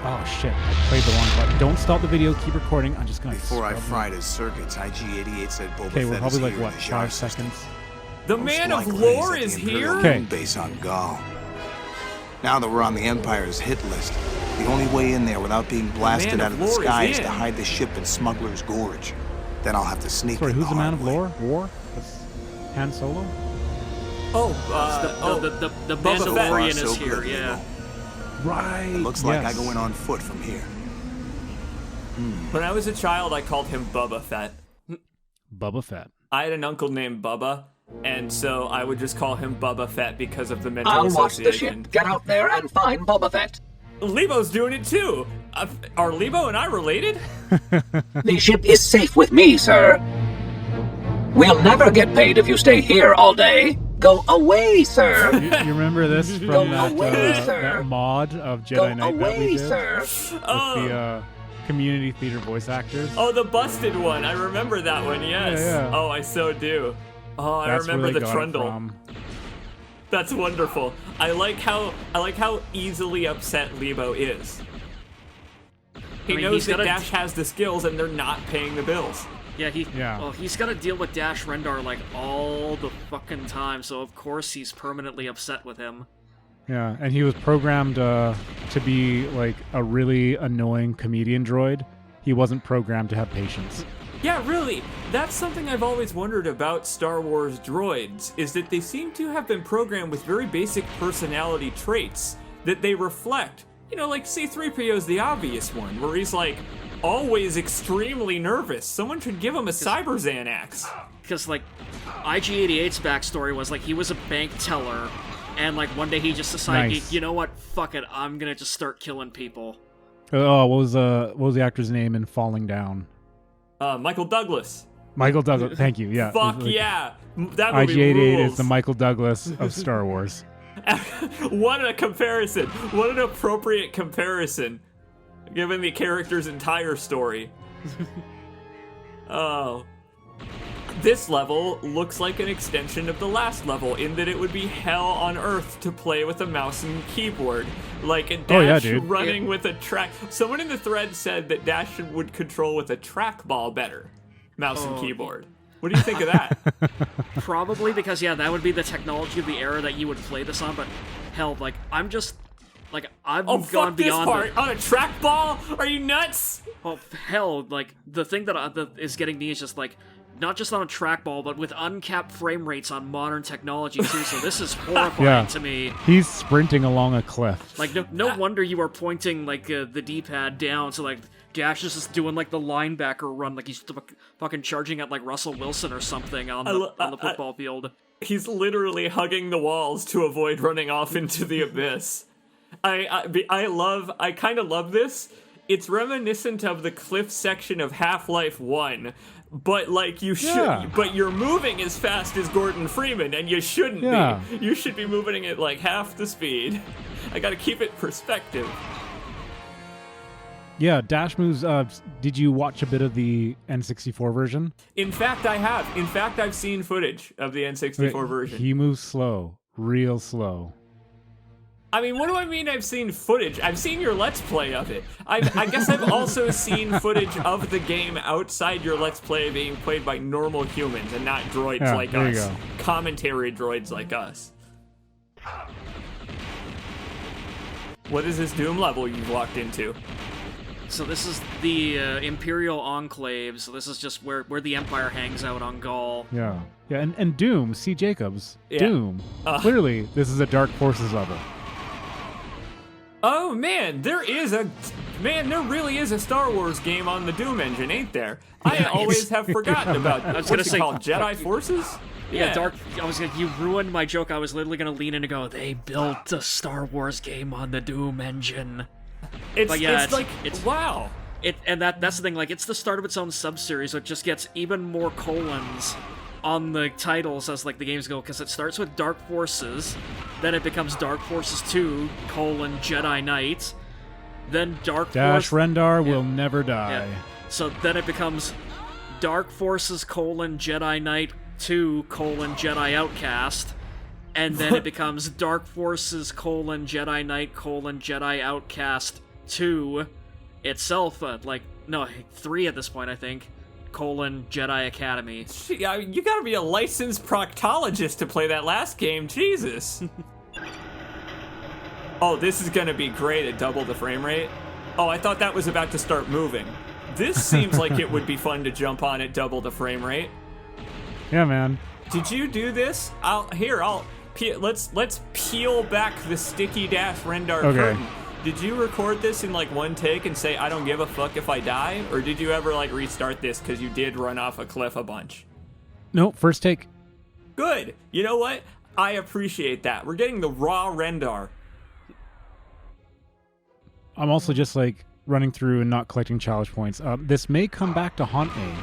Oh shit, I played the wrong button. Don't stop the video, keep recording. I'm just gonna Before I scrub fried his circuits, IG-88 said Boba Okay, we're Fett probably is like, here what, in 5 system. seconds? The Most man of likely lore he's is at the Imperial here? Okay. Moon base on Gall. Now that we're on the Empire's hit list, the only way in there without being blasted Man out of of the Lore is sky is in. to hide the ship in Smuggler's Gorge. Then I'll have to sneak Sorry, in who's the man hard of way. lore? War? That's Han Solo? The So far, Mandalorian so is here, good, yeah. Lilo. Right. It looks like I go in on foot from here. When I was a child, I called him Boba Fett. Boba Fett. I had an uncle named Bubba, and so I would just call him Boba Fett because of the mental I'll watch the association. ship. Get out there and find Boba Fett. Lebo's doing it too. Are Lebo and I related? The ship is safe with me, sir. We'll never get paid if you stay here all day. Go away, sir. You remember this from Go that, away, sir. that mod of Go Jedi Knight that we away, did? sir. With the community theater voice actors? Oh, the busted one. I remember that one, yes. Yeah. Oh, I so do. Oh, I That's remember where they the got it trundle. from. That's wonderful. I like how easily upset Lebo is. He knows he's that gotta- Dash has the skills and they're not paying the bills. Yeah. Well, he's got to deal with Dash Rendar like all the fucking time, so of course he's permanently upset with him. Yeah, and he was programmed to be like a really annoying comedian droid. He wasn't programmed to have patience. Yeah, really. That's something I've always wondered about Star Wars droids, is that they seem to have been programmed with very basic personality traits that they reflect. You know, like C-3PO's the obvious one, where he's like always extremely nervous. Someone should give him a cyber Xanax. Because, like, IG-88's backstory was, like, he was a bank teller, and, like, one day he just decided, Nice. you know what, fuck it, I'm gonna just start killing people. Oh, what was the actor's name in Falling Down? Michael Douglas. Michael Douglas. Thank you. Yeah. Fuck Like, yeah. That movie IG-88 rules. is the Michael Douglas of Star Wars. What a comparison. What an appropriate comparison, given the character's entire story. Oh. This level looks like an extension of the last level in that it would be hell on earth to play with a mouse and keyboard. Like a Dash dude. running with a track. Someone in the thread said that Dash would control with a trackball better. Mouse and keyboard. What do you think of that? Probably because, yeah, that would be the technology of the era that you would play this on, but hell, like, I'm just, like, I've Oh, gone fuck this beyond part! On a trackball? Are you nuts? Oh, hell, like, the thing that is getting me is just, like, not just on a trackball, but with uncapped frame rates on modern technology, too, so this is horrifying Yeah. to me. He's sprinting along a cliff. Like, no wonder you are pointing, like, the D-pad down, so, like, Dash is just doing, like, the linebacker run, like he's fucking charging at, like, Russell Wilson or something on the football field. He's literally hugging the walls to avoid running off into the abyss. I kind of love this. It's reminiscent of the cliff section of Half-Life 1, but like you should, Yeah. but you're moving as fast as Gordon Freeman, and you shouldn't Yeah. be. You should be moving at like half the speed. I gotta keep it perspective. Yeah, Dash moves. Did you watch a bit of the N64 version? In fact, I have. In fact, I've seen footage of the N64 version. He moves slow, real slow. I mean, what do I mean I've seen footage? I've seen your Let's Play of it. I guess I've also seen footage of the game outside your Let's Play being played by normal humans and not droids Yeah, like there you us. go. Commentary droids like us. What is this Doom level you've walked into? So this is the Imperial Enclave, so this is just where the Empire hangs out on Gall. Yeah, yeah, and Doom, C. Jacobs, Yeah. Doom. Clearly, this is a Dark Forces level. Oh man, there really is a Star Wars game on the Doom engine, ain't there? I always have forgotten about that. was What's gonna it called? Jedi Forces? Yeah, Dark. You ruined my joke. I was literally gonna lean in and go, "They built a Star Wars game on the Doom engine." It's it's- wow. That's the thing. Like, it's the start of its own sub-series, so it just gets even more colons on the titles as like the games go, because it starts with Dark Forces, then it becomes Dark Forces 2, Jedi Knight, then Dark Dash Force. Rendar will never die. Yeah. So then it becomes Dark Forces, Jedi Knight 2, Jedi Outcast, and then it becomes Dark Forces, Jedi Knight, Jedi Outcast 2 itself, like, no, 3 at this point, I think, Jedi Academy. Yeah, you gotta be a licensed proctologist to play that last game, Jesus. Oh, this is gonna be great at double the frame rate. Oh, I thought that was about to start moving. This seems like it would be fun to jump on at double the frame rate. Yeah, man. Did you do this? Let's peel back the sticky dash rendar curtain. Did you record this in like one take and say, I don't give a fuck if I die? Or did you ever like restart this because you did run off a cliff a bunch? No, first take. Good. You know what? I appreciate that. We're getting the raw rendar. I'm also just like running through and not collecting challenge points. This may come back to haunt me.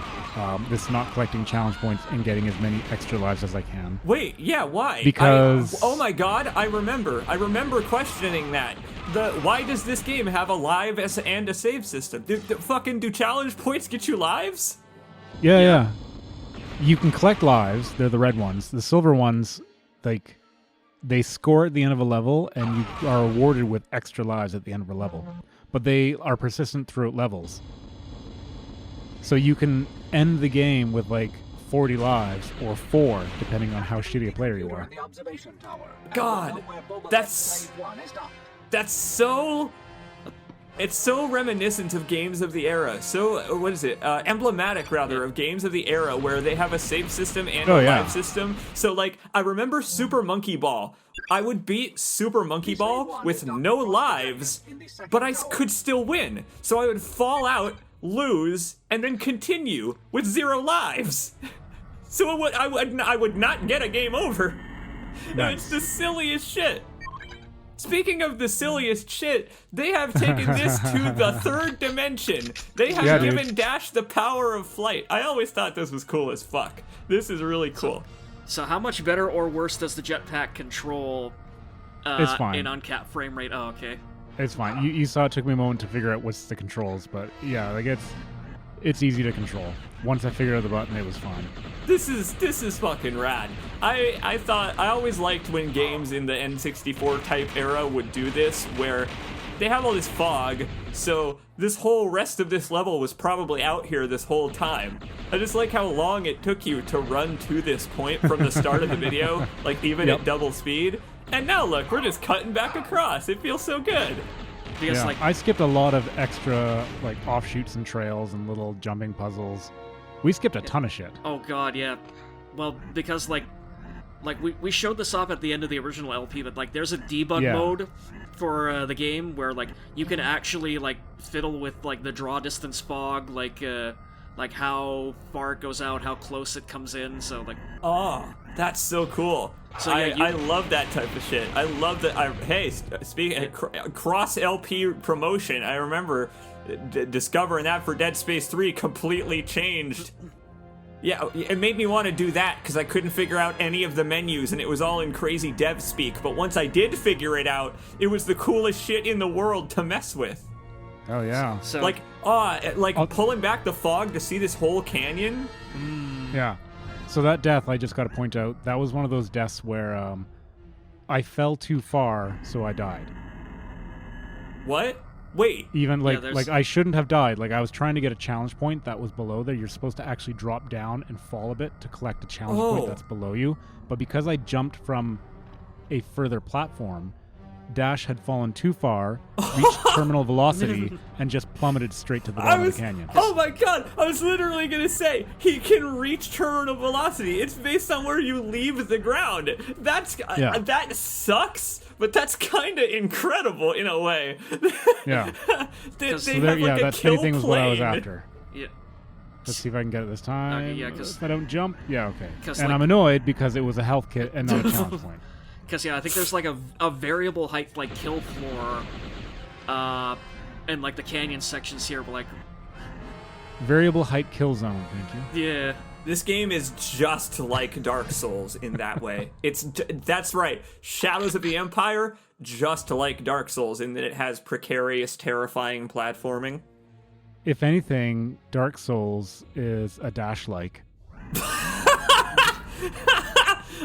This not collecting challenge points and getting as many extra lives as I can. Wait, yeah, why? Because oh my god, I remember questioning that. Why does this game have a live and a save system? Do challenge points get you lives? Yeah. You can collect lives. They're the red ones. The silver ones, like, they score at the end of a level, and you are awarded with extra lives at the end of a level. But they are persistent throughout levels. So you can end the game with like 40 lives or 4, depending on how shitty a player you are. God, that's so... It's so reminiscent of games of the era. So, what is it? Emblematic, rather, of games of the era where they have a save system and a live system. So, like, I remember Super Monkey Ball. I would beat Super Monkey Ball with no lives, but I could still win. So I would fall out, lose, and then continue with 0 lives. So I would not get a game over. Nice. It's the silliest shit. Speaking of the silliest shit, they have taken this to the 3rd dimension. They have given Dash the power of flight. I always thought this was cool as fuck. This is really cool. So how much better or worse does the jetpack control it's fine. in uncapped frame rate? Oh, okay. It's fine. You saw it took me a moment to figure out what's the controls, but yeah, like it's easy to control. Once I figured out the button, it was fine. This is fucking rad. I always liked when games in the N64 type era would do this, where they have all this fog, so this whole rest of this level was probably out here this whole time. I just like how long it took you to run to this point from the start of the video, like even at double speed. And now look, we're just cutting back across. It feels so good. Because, like, I skipped a lot of extra like offshoots and trails and little jumping puzzles. We skipped a ton of shit. Oh god, yeah. Well, because like we showed this off at the end of the original LP, but like there's a debug mode for the game where like you can actually like fiddle with like the draw distance fog, like how far it goes out, how close it comes in. So like, oh, that's so cool. So yeah, I love that type of shit. I love that. Hey, speaking cross LP promotion, I remember discovering that for Dead Space 3 completely changed. Yeah, it made me want to do that because I couldn't figure out any of the menus and it was all in crazy dev speak. But once I did figure it out, it was the coolest shit in the world to mess with. Oh yeah. So like pulling back the fog to see this whole canyon. Yeah. So that death, I just got to point out, that was one of those deaths where I fell too far, so I died. What? Wait. Even like I shouldn't have died. Like I was trying to get a challenge point that was below there. You're supposed to actually drop down and fall a bit to collect a challenge point that's below you. But because I jumped from a further platform, Dash had fallen too far, reached terminal velocity, and just plummeted straight to the bottom of the canyon. Oh my god! I was literally gonna say, he can reach terminal velocity. It's based on where you leave the ground. That sucks, but that's kind of incredible in a way. Yeah. they so have like a that kill spinny thing was what I was after. Yeah. Let's see if I can get it this time. Okay, yeah, if I don't jump, yeah, okay. And like, I'm annoyed because it was a health kit and not a challenge point. Because, yeah, I think there's, like, a variable height, like, kill floor, and, like, the canyon sections here, but, like... Variable height kill zone, thank you. Yeah. This game is just like Dark Souls in that way. That's right. Shadows of the Empire, just like Dark Souls, in that it has precarious, terrifying platforming. If anything, Dark Souls is a Dash-like.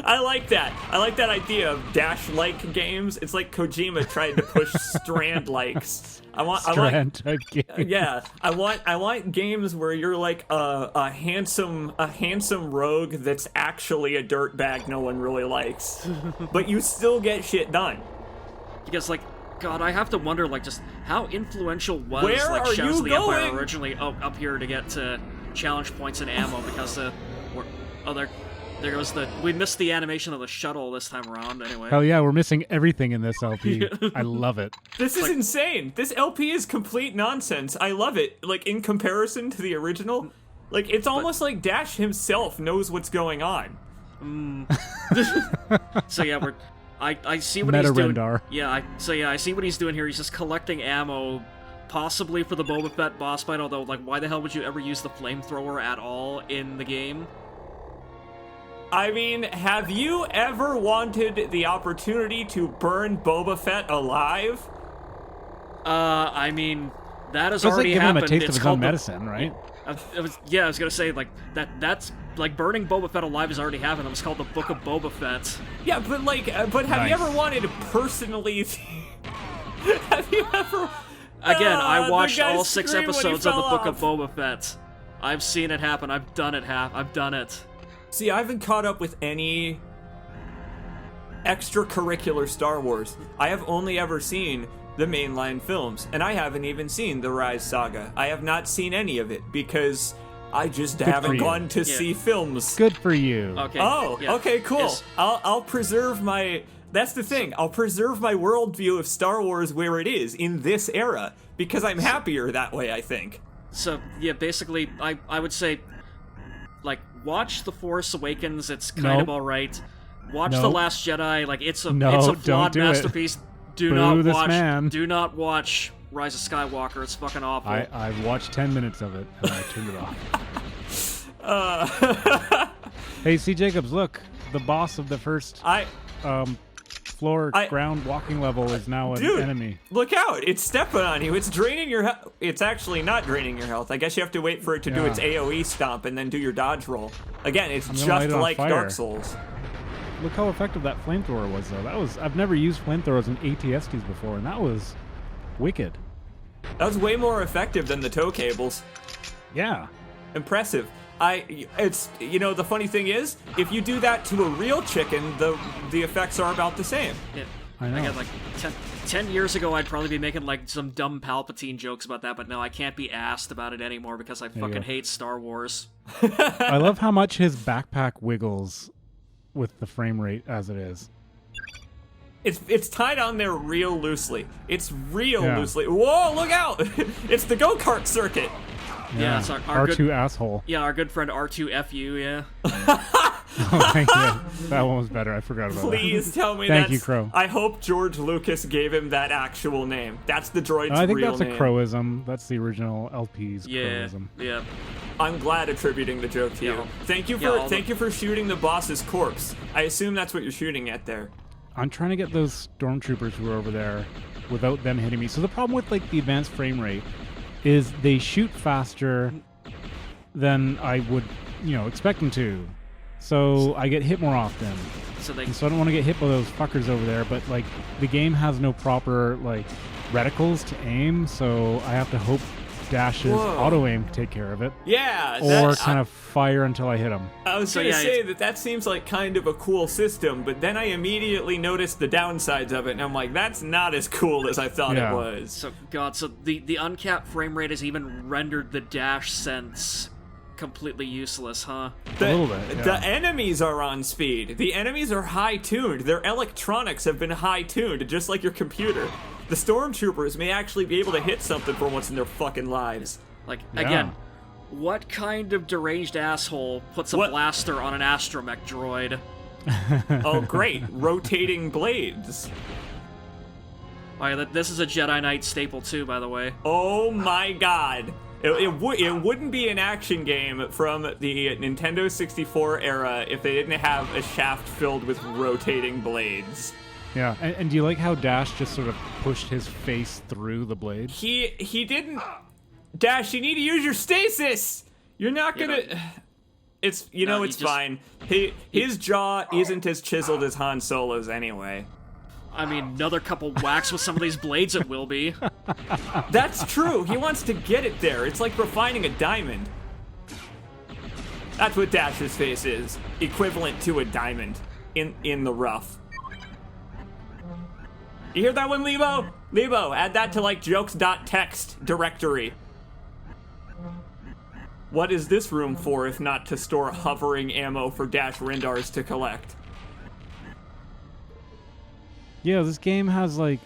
I like that. I like that idea of dash-like games. It's like Kojima tried to push strand-likes. Strand type game. Yeah, I want games where you're like a handsome rogue that's actually a dirtbag no one really likes, but you still get shit done. Because, like, God, I have to wonder, like, just how influential was, Where like, are Shadows you of the Empire going? originally up here to get to challenge points and ammo, because there goes we missed the animation of the shuttle this time around, anyway. Hell yeah, we're missing everything in this LP. I love it. This is insane. This LP is complete nonsense. I love it. Like, in comparison to the original, like, it's almost like Dash himself knows what's going on. So yeah, I see what Meta he's doing. rendar. I see what he's doing here. He's just collecting ammo, possibly for the Boba Fett boss fight, although, like, why the hell would you ever use the flamethrower at all in the game? I mean, have you ever wanted the opportunity to burn Boba Fett alive? I mean, that has It's like already giving him happened. a taste of It's his called own the- medicine, right? I was gonna say, like, that's like burning Boba Fett alive has already happened. It was called the Book of Boba Fett. Yeah, but like, but have you Nice. ever wanted to personally? Have you ever? Again, I the watched guy all 6 screamed when he episodes of the fell Book of off. Boba Fett. I've seen it happen. I've done it. I've done it. See, I haven't caught up with any extracurricular Star Wars. I have only ever seen the mainline films, and I haven't even seen the Rise saga. I have not seen any of it because I just for haven't you. gone to Yeah. see films. Good for you. Okay. Oh, yeah. okay, cool. Yes. I'll preserve my. That's the thing. I'll preserve my worldview of Star Wars where it is in this era because I'm happier that way. I think. So yeah, basically, I would say, like, watch The Force Awakens. It's kind of Nope. alright. Watch Nope. The Last Jedi. Like, it's a No, flawed don't do it. masterpiece. Do Boo not this watch. man. Do not watch Rise of Skywalker. It's fucking awful. I watched 10 minutes of it and I turned it off. Hey, C. Jacobs, look. The boss of the first floor I- ground walking level is now an Dude, enemy. look out! It's stepping on you. It's draining your health. It's actually not draining your health. I guess you have to wait for it to do Yeah. its AoE stomp and then do your dodge roll. Again, it's I'm gonna light just it on like fire. Dark Souls. Look how effective that flamethrower was, though. I've never used flamethrowers in ATSTs before, and that was wicked. That was way more effective than the tow cables. Yeah. Impressive. It's the funny thing is, if you do that to a real chicken, the effects are about the same. Yeah. I know. Again, like 10 years ago, I'd probably be making like some dumb Palpatine jokes about that, but no, I can't be asked about it anymore because I you fucking go. hate Star Wars. I love how much his backpack wiggles with the frame rate as it is. It's tied on there real loosely. It's real Yeah. loosely. Whoa, look out! It's the go-kart circuit. Yeah, it's our R2 good, asshole. yeah, our good friend R2FU, yeah. Oh, thank you. That one was better. I forgot about Please tell me Thank that's... you, Crow. I hope George Lucas gave him that actual name. That's the droid's that. I think real that's name. a Crowism. That's the original LP's Yeah, Crowism. yeah. I'm glad attributing the joke to you. Yeah. Thank you Yeah, for shooting the boss's corpse. I assume that's what you're shooting at there. I'm trying to get those stormtroopers who are over there without them hitting me. So the problem with like the advanced frame rate is they shoot faster than I would, expect them to. So I get hit more often. So they And so I don't want to get hit by those fuckers over there, but like the game has no proper like reticles to aim, so I have to hope Dash's Whoa. auto aim can take care of it. Yeah, Or kind of fire until I hit him. I was So, gonna yeah, say that seems like kind of a cool system, but then I immediately noticed the downsides of it, and I'm like, that's not as cool as I thought Yeah. it was. So the uncapped frame rate has even rendered the dash sense completely useless, huh? The, A little bit, yeah. the enemies are on speed. The enemies are high-tuned. Their electronics have been high-tuned, just like your computer. The stormtroopers may actually be able to hit something for once in their fucking lives. Like, Yeah. again, what kind of deranged asshole puts a What- blaster on an astromech droid? Oh, great. Rotating blades. This is a Jedi Knight staple too, by the way. Oh my god. It wouldn't be an action game from the Nintendo 64 era if they didn't have a shaft filled with rotating blades. Yeah, and do you like how Dash just sort of pushed his face through the blade? He didn't... Dash, you need to use your stasis! You're not gonna... It's No, it's fine. His jaw isn't as chiseled as Han Solo's anyway. I mean, another couple whacks with some of these blades it will be. That's true. He wants to get it there. It's like refining a diamond. That's what Dash's face is. Equivalent to a diamond in the rough. You hear that one, Lebo? Lebo, add that to like jokes.txt directory. What is this room for if not to store hovering ammo for Dash Rendars to collect? Yeah, this game has like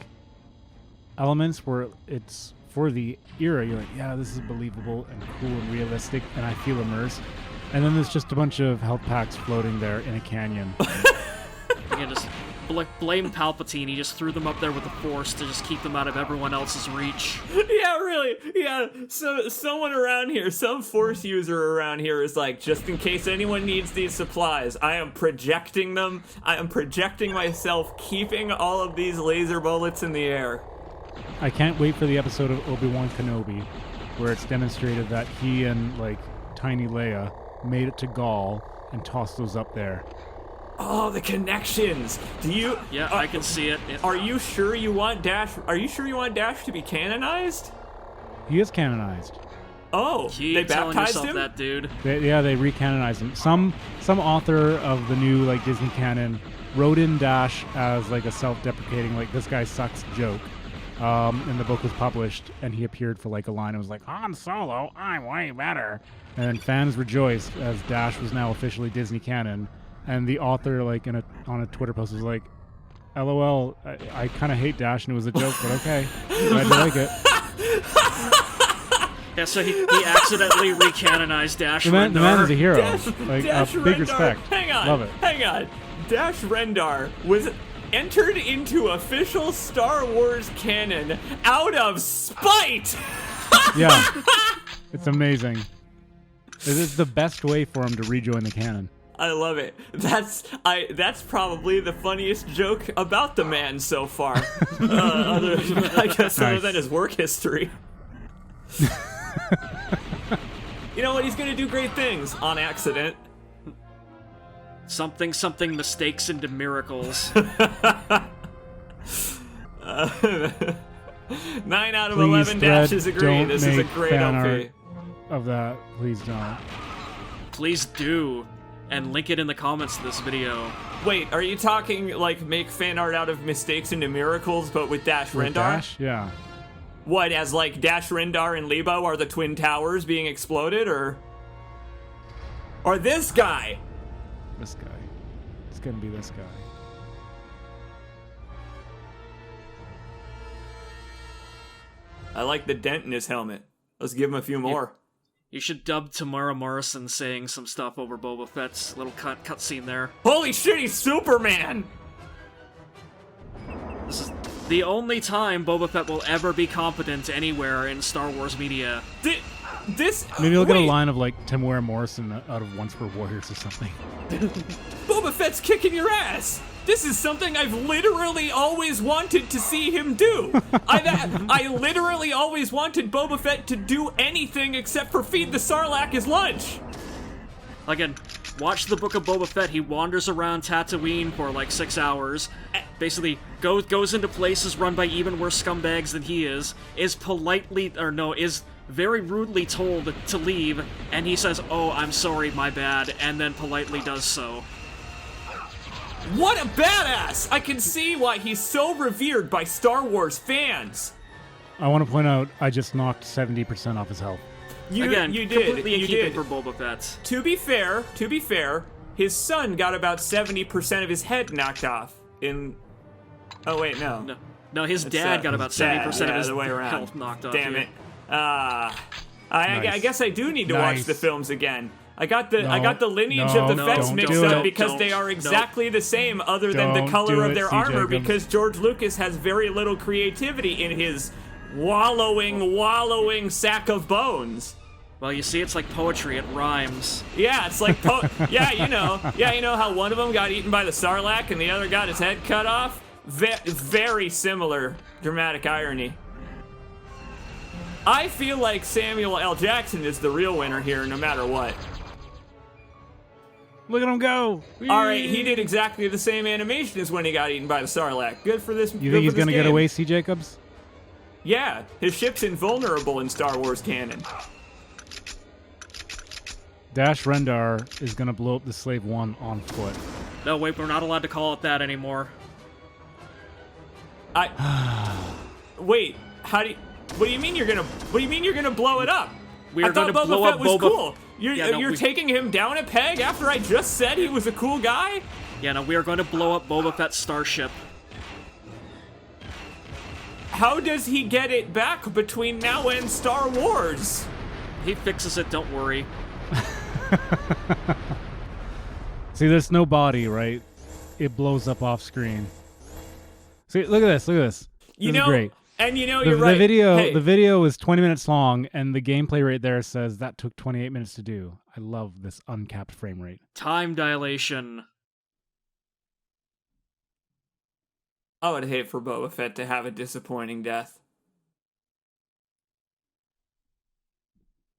elements where it's for the era. You're like, yeah, this is believable and cool and realistic, and I feel immersed. And then there's just a bunch of health packs floating there in a canyon. You can just blame Palpatine. He just threw them up there with the Force to just keep them out of everyone else's reach. Yeah, really. Yeah, so someone around here, some Force user around here is like, just in case anyone needs these supplies, I am projecting them. I am projecting myself, keeping all of these laser bullets in the air. I can't wait for the episode of Obi-Wan Kenobi where it's demonstrated that he and like tiny Leia made it to Gall and tossed those up there. Oh, the connections. Do you? Yeah, I can see it. Are you sure you want Dash? Are you sure you want Dash to be canonized? He is canonized. Oh, Keep they telling baptized yourself him. that, dude. They recanonized him. Some author of the new like Disney canon wrote in Dash as like a self-deprecating like this guy sucks joke. And the book was published, and he appeared for like a line. It was like Han Solo, I'm way better. And fans rejoiced as Dash was now officially Disney canon. And the author, like on a Twitter post, was like, "LOL, I kind of hate Dash, and it was a joke, but okay, glad you like it." Yeah, so he accidentally recanonized Dash The man is a hero. Dash Big Rendar. respect. Hang on. Love it. Hang on. Dash Rendar was entered into official Star Wars canon out of spite. Yeah, it's amazing. It is the best way for him to rejoin the canon. I love it. That's probably the funniest joke about the man so far. I guess other than his work history. You know what? He's gonna do great things on accident. Something mistakes into miracles. 9 out of Please, 11 Thread, dashes agree. don't This is a make great fan LP. art of that. Please don't. Please do, and link it in the comments to this video. Wait, are you talking like make fan art out of mistakes into miracles, but with Dash With Rendar? Dash? Yeah. What, as like Dash Rendar and Lebo are the twin towers being exploded, or this guy? This guy. It's gonna be this guy. I like the dent in his helmet. Let's give him a few more. You should dub Tamara Morrison saying some stuff over Boba Fett's little cutscene there. Holy shit, he's Superman! This is the only time Boba Fett will ever be competent anywhere in Star Wars media. Maybe he'll get a wait, line of like Tamara Morrison out of Once Were Warriors or something. Boba Fett's kicking your ass! This is something I've literally always wanted to see him do! I literally always wanted Boba Fett to do anything except for feed the Sarlacc his lunch! Again, watch the Book of Boba Fett. He wanders around Tatooine for like 6 hours. Basically, goes into places run by even worse scumbags than he is very rudely told to leave, and he says, "Oh, I'm sorry, my bad," and then politely does so. What a badass! I can see why he's so revered by Star Wars fans! I want to point out, I just knocked 70% off his health. You did. Completely in You keeping did. for Boba Fett. To be fair, his son got about 70% of his head knocked off in... Oh, wait, no. No, his dad got about 70% of his health knocked off. Damn here. it. I guess I do need to watch Nice. the films again. I got the lineage of the no, Fets don't mixed do up it. because they are exactly the same other than the Don't color do of it, their C. armor Jacobs. because George Lucas has very little creativity in his wallowing sack of bones. Well, you see, it's like poetry. It rhymes. Yeah, it's like you know how one of them got eaten by the Sarlacc and the other got his head cut off? Very similar dramatic irony. I feel like Samuel L. Jackson is the real winner here, no matter what. Look at him go! All right, he did exactly the same animation as when he got eaten by the Sarlacc. Good for this. You think he's gonna get away, C. Jacobs? Yeah, his ship's invulnerable in Star Wars canon. Dash Rendar is gonna blow up the Slave One on foot. No, wait, we're not allowed to call it that anymore. Wait. What do you mean you're gonna blow it up? We are I thought gonna Boba blow Fett up was Boba. cool. You're taking him down a peg after I just said he was a cool guy? Yeah, no, we are going to blow up Boba Fett's starship. How does he get it back between now and Star Wars? He fixes it, don't worry. See, there's no body, right? It blows up off screen. See, look at this. This is great. And you're The right. the video is 20 minutes long, and the gameplay right there says that took 28 minutes to do. I love this uncapped frame rate. Time dilation. I would hate for Boba Fett to have a disappointing death.